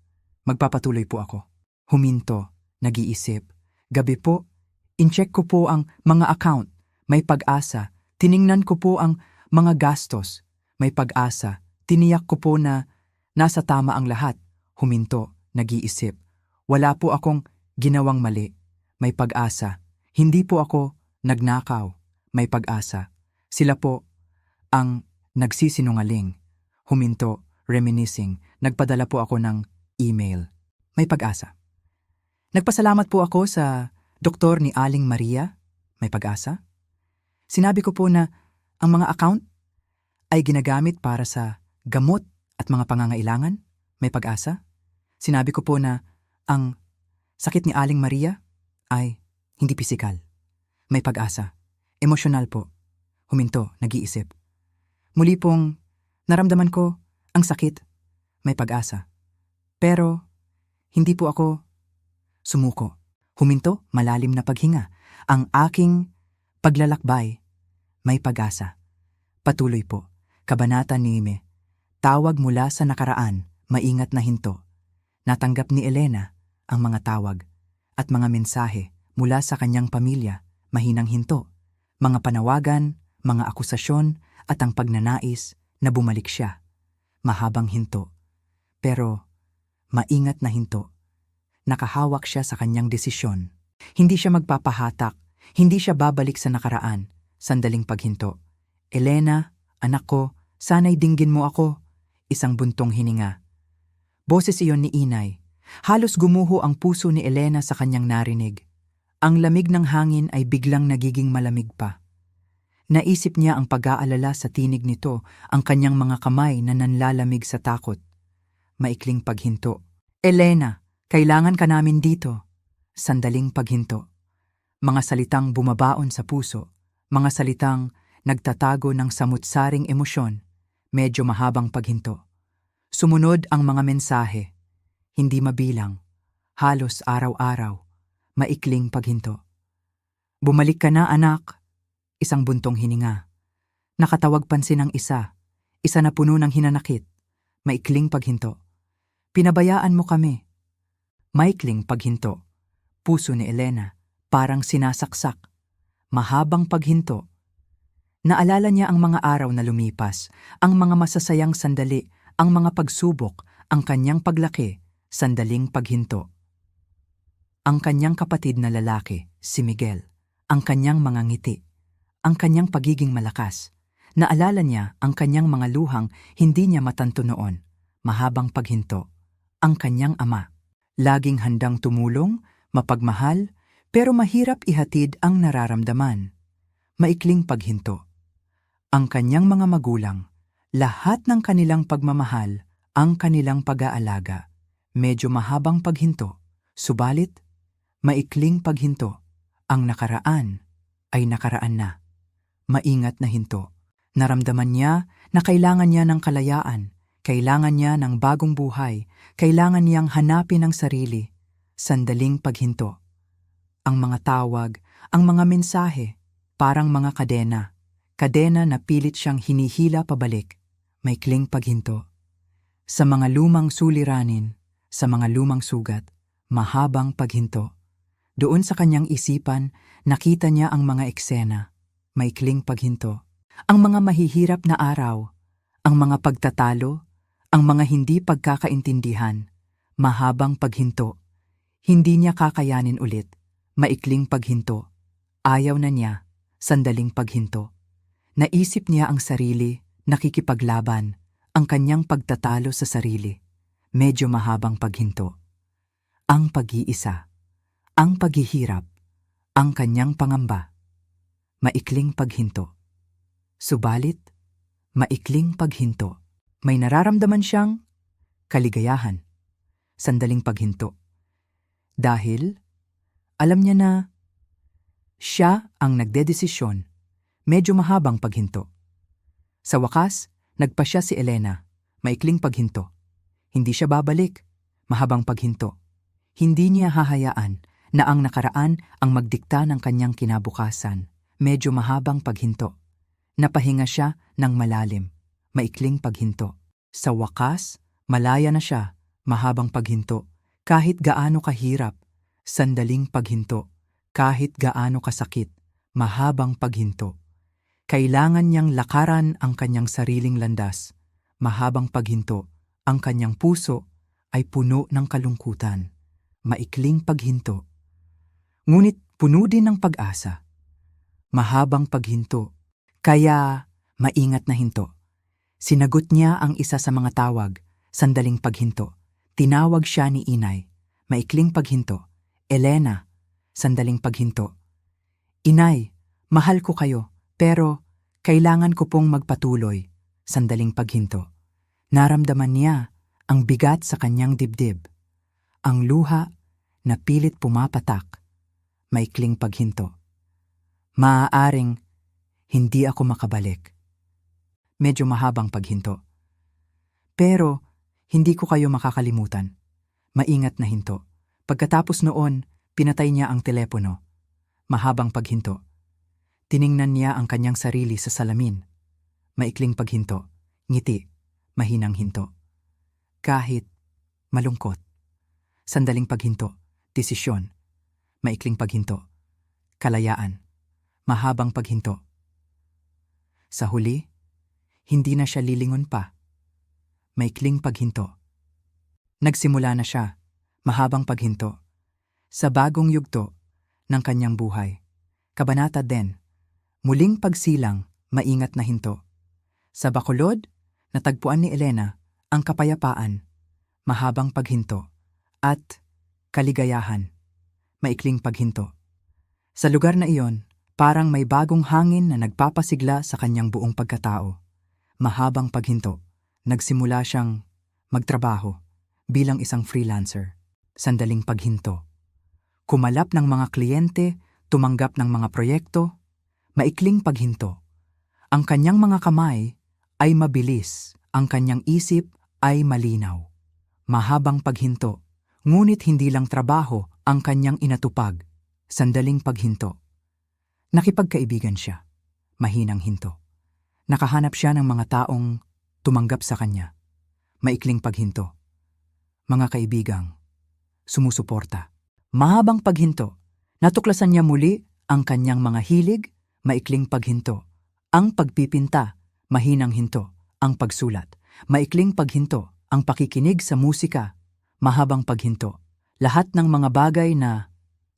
Magpapatuloy po ako. Huminto, nag-iisip. Gabi po, in-check ko po ang mga account, may pag-asa. Tiningnan ko po ang mga gastos, may pag-asa. Tiniyak ko po na nasa tama ang lahat. Huminto, nag-iisip. Wala po akong ginawang mali, may pag-asa. Hindi po ako nagnakaw, may pag-asa. Sila po ang nagsisinungaling. Huminto, reminiscing. Nagpadala po ako ng email. May pag-asa. Nagpasalamat po ako sa doktor ni Aling Maria. May pag-asa. Sinabi ko po na ang mga account ay ginagamit para sa gamot at mga pangangailangan. May pag-asa. Sinabi ko po na ang sakit ni Aling Maria ay hindi pisikal. May pag-asa. Emosyonal po. Huminto, nag-iisip. Muli pong naramdaman ko ang sakit. May pag-asa. Pero hindi po ako sumuko. Huminto, malalim na paghinga. Ang aking paglalakbay, may pag-asa. Patuloy po. Kabanata 9. Tawag mula sa nakaraan, maingat na hinto. Natanggap ni Elena ang mga tawag at mga mensahe mula sa kanyang pamilya, mahinang hinto. Mga panawagan, mga akusasyon at ang pagnanais na bumalik siya. Mahabang hinto. Pero maingat na hinto. Nakahawak siya sa kanyang desisyon. Hindi siya magpapahatak, hindi siya babalik sa nakaraan. Sandaling paghinto. Elena, anak ko, sana'y dinggin mo ako. Isang buntong hininga. Boses iyon ni Inay. Halos gumuho ang puso ni Elena sa kanyang narinig. Ang lamig ng hangin ay biglang nagiging malamig pa. Naisip niya ang pag-aalala sa tinig nito, ang kanyang mga kamay na nanlalamig sa takot. Maikling paghinto. Elena, kailangan ka namin dito. Sandaling paghinto. Mga salitang bumabaon sa puso, mga salitang nagtatago ng samut-saring emosyon, medyo mahabang paghinto. Sumunod ang mga mensahe, hindi mabilang, halos araw-araw, maikling paghinto. Bumalik ka na, anak. Isang buntong hininga. Nakatawag pansin ang isa na puno ng hinanakit, maikling paghinto. Pinabayaan mo kami. Maikling paghinto. Puso ni Elena, parang sinasaksak. Mahabang paghinto. Naalala niya ang mga araw na lumipas, ang mga masasayang sandali, ang mga pagsubok, ang kanyang paglaki, sandaling paghinto. Ang kanyang kapatid na lalaki, si Miguel, ang kanyang mga ngiti, ang kanyang pagiging malakas. Naalala niya ang kanyang mga luhang hindi niya matanto noon. Mahabang paghinto. Ang kanyang ama. Laging handang tumulong, mapagmahal, pero mahirap ihatid ang nararamdaman. Maikling paghinto. Ang kanyang mga magulang, lahat ng kanilang pagmamahal, ang kanilang pag-aalaga. Medyo mahabang paghinto, subalit, maikling paghinto. Ang nakaraan ay nakaraan na. Maingat na hinto. Naramdaman niya na kailangan niya ng kalayaan, kailangan niya ng bagong buhay, kailangan niyang hanapin ang sarili. Sandaling paghinto. Ang mga tawag, ang mga mensahe, parang mga kadena na pilit siyang hinihila pabalik. Maikling paghinto. Sa mga lumang suliranin, sa mga lumang sugat, mahabang paghinto. Doon sa kanyang isipan, nakita niya ang mga eksena. Maikling paghinto. Ang mga mahihirap na araw, ang mga pagtatalo, ang mga hindi pagkakaintindihan, mahabang paghinto. Hindi niya kakayanin ulit. Maikling paghinto. Ayaw na niya. Sandaling paghinto. Naisip niya ang sarili, nakikipaglaban, ang kanyang pagtatalo sa sarili. Medyo mahabang paghinto. Ang pag-iisa, ang paghihirap, ang kanyang pangamba. Maikling paghinto. Subalit, maikling paghinto. May nararamdaman siyang kaligayahan. Sandaling paghinto. Dahil alam niya na siya ang nagdedesisyon, medyo mahabang paghinto. Sa wakas, nagpa siya si Elena, maikling paghinto. Hindi siya babalik, mahabang paghinto. Hindi niya hahayaan na ang nakaraan ang magdikta ng kanyang kinabukasan, medyo mahabang paghinto. Napahinga siya ng malalim, maikling paghinto. Sa wakas, malaya na siya, mahabang paghinto. Kahit gaano kahirap, sandaling paghinto. Kahit gaano kasakit, mahabang paghinto. Kailangan niyang lakaran ang kanyang sariling landas. Mahabang paghinto, ang kanyang puso ay puno ng kalungkutan. Maikling paghinto. Ngunit puno din ng pag-asa. Mahabang paghinto, kaya maingat na hinto. Sinagot niya ang isa sa mga tawag, sandaling paghinto. Tinawag siya ni Inay, maikling paghinto. Elena, sandaling paghinto. Inay, mahal ko kayo, pero kailangan ko pong magpatuloy. Sandaling paghinto. Naramdaman niya ang bigat sa kanyang dibdib. Ang luha na pilit pumapatak. Maikling paghinto. Maaaring hindi ako makabalik. Medyo mahabang paghinto. Pero hindi ko kayo makakalimutan. Maingat na hinto. Pagkatapos noon, pinatay niya ang telepono. Mahabang paghinto. Tiningnan niya ang kanyang sarili sa salamin. Maikling paghinto. Ngiti. Mahinang hinto. Kahit malungkot. Sandaling paghinto. Desisyon. Maikling paghinto. Kalayaan. Mahabang paghinto. Sa huli, hindi na siya lilingon pa. Maikling paghinto. Nagsimula na siya, mahabang paghinto, sa bagong yugto ng kanyang buhay. Kabanata 10, muling pagsilang, maingat na hinto. Sa Bacolod, natagpuan ni Elena ang kapayapaan, mahabang paghinto, at kaligayahan, maikling paghinto. Sa lugar na iyon, parang may bagong hangin na nagpapasigla sa kanyang buong pagkatao. Mahabang paghinto. Nagsimula siyang magtrabaho bilang isang freelancer. Sandaling paghinto. Kumalap ng mga kliyente, tumanggap ng mga proyekto. Maikling paghinto. Ang kanyang mga kamay ay mabilis, ang kanyang isip ay malinaw. Mahabang paghinto, ngunit hindi lang trabaho ang kanyang inatupag. Sandaling paghinto. Nakipagkaibigan siya. Mahinang hinto. Nakahanap siya ng mga taong tumanggap sa kanya. Maikling paghinto. Mga kaibigang sumusuporta. Mahabang paghinto. Natuklasan niya muli ang kanyang mga hilig. Maikling paghinto. Ang pagpipinta. Mahinang hinto. Ang pagsulat. Maikling paghinto. Ang pakikinig sa musika. Mahabang paghinto. Lahat ng mga bagay na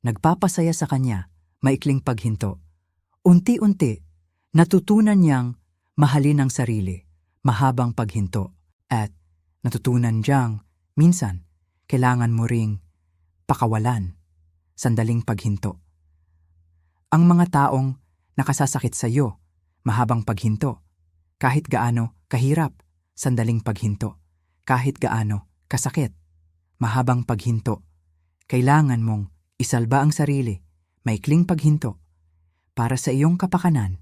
nagpapasaya sa kanya. Maikling paghinto. Unti-unti, natutunan niyang mahalin ang sarili. Mahabang paghinto. At natutunan diyang, minsan, kailangan mo ring pakawalan. Sandaling paghinto. Ang mga taong nakasasakit sa iyo, mahabang paghinto. Kahit gaano kahirap, sandaling paghinto. Kahit gaano kasakit, mahabang paghinto. Kailangan mong isalba ang sarili, maikling paghinto. Para sa iyong kapakanan,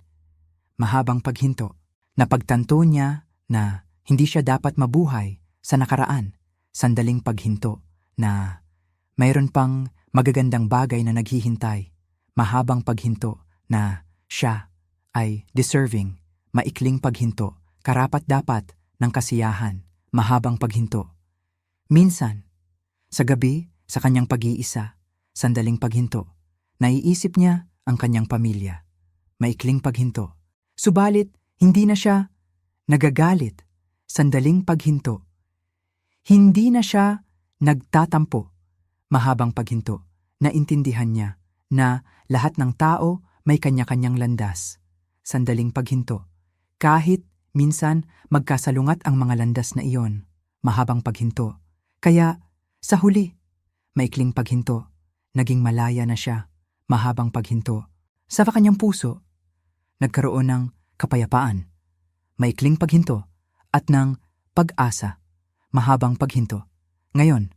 mahabang paghinto. Napagtanto niya na hindi siya dapat mabuhay sa nakaraan, sandaling paghinto na mayroon pang magagandang bagay na naghihintay, mahabang paghinto na siya ay deserving, maikling paghinto, karapat-dapat ng kasiyahan, mahabang paghinto. Minsan, sa gabi, sa kanyang pag-iisa, sandaling paghinto, naiisip niya ang kanyang pamilya, maikling paghinto. Subalit, hindi na siya nagagalit, sandaling paghinto. Hindi na siya nagtatampo, mahabang paghinto. Naintindihan niya na lahat ng tao may kanya-kanyang landas, sandaling paghinto. Kahit minsan magkasalungat ang mga landas na iyon, mahabang paghinto. Kaya sa huli, maikling paghinto, naging malaya na siya, mahabang paghinto. Sa kanyang puso, nagkaroon ng kapayapaan, maikling paghinto, at ng pag-asa, mahabang paghinto. Ngayon,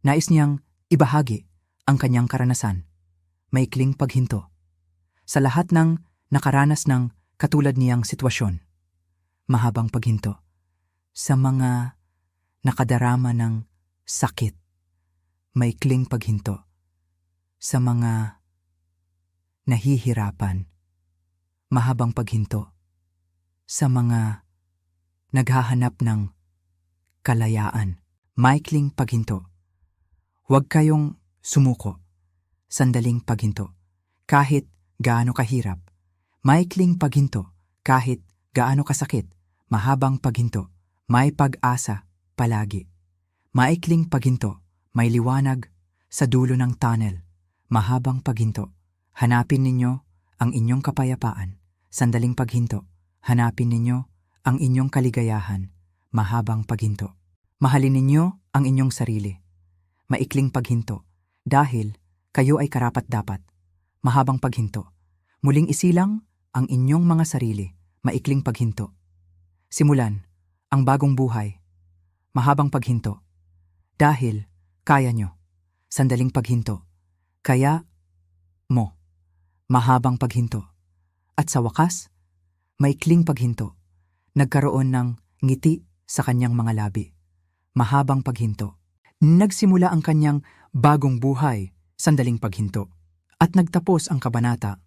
nais niyang ibahagi ang kanyang karanasan. Maikling paghinto. Sa lahat ng nakaranas ng katulad niyang sitwasyon. Mahabang paghinto. Sa mga nakadarama ng sakit. Maikling paghinto. Sa mga nahihirapan. Mahabang paghinto. Sa mga naghahanap ng kalayaan. Maikling paghinto. Huwag kayong sumuko. Sandaling paghinto. Kahit gaano kahirap. Maikling paghinto. Kahit gaano kasakit. Mahabang paghinto. May pag-asa palagi. Maikling paghinto. May liwanag sa dulo ng tunnel. Mahabang paghinto. Hanapin ninyo ang inyong kapayapaan. Sandaling paghinto. Hanapin ninyo ang inyong kaligayahan. Mahabang paghinto. Mahalin ninyo ang inyong sarili. Maikling paghinto. Dahil kayo ay karapat-dapat. Mahabang paghinto. Muling isilang ang inyong mga sarili. Maikling paghinto. Simulan ang bagong buhay. Mahabang paghinto. Dahil kaya nyo. Sandaling paghinto. Kaya mo. Mahabang paghinto. At sa wakas, maikling paghinto. Nagkaroon ng ngiti sa kanyang mga labi. Mahabang paghinto. Nagsimula ang kanyang bagong buhay. Sandaling paghinto. At nagtapos ang kabanata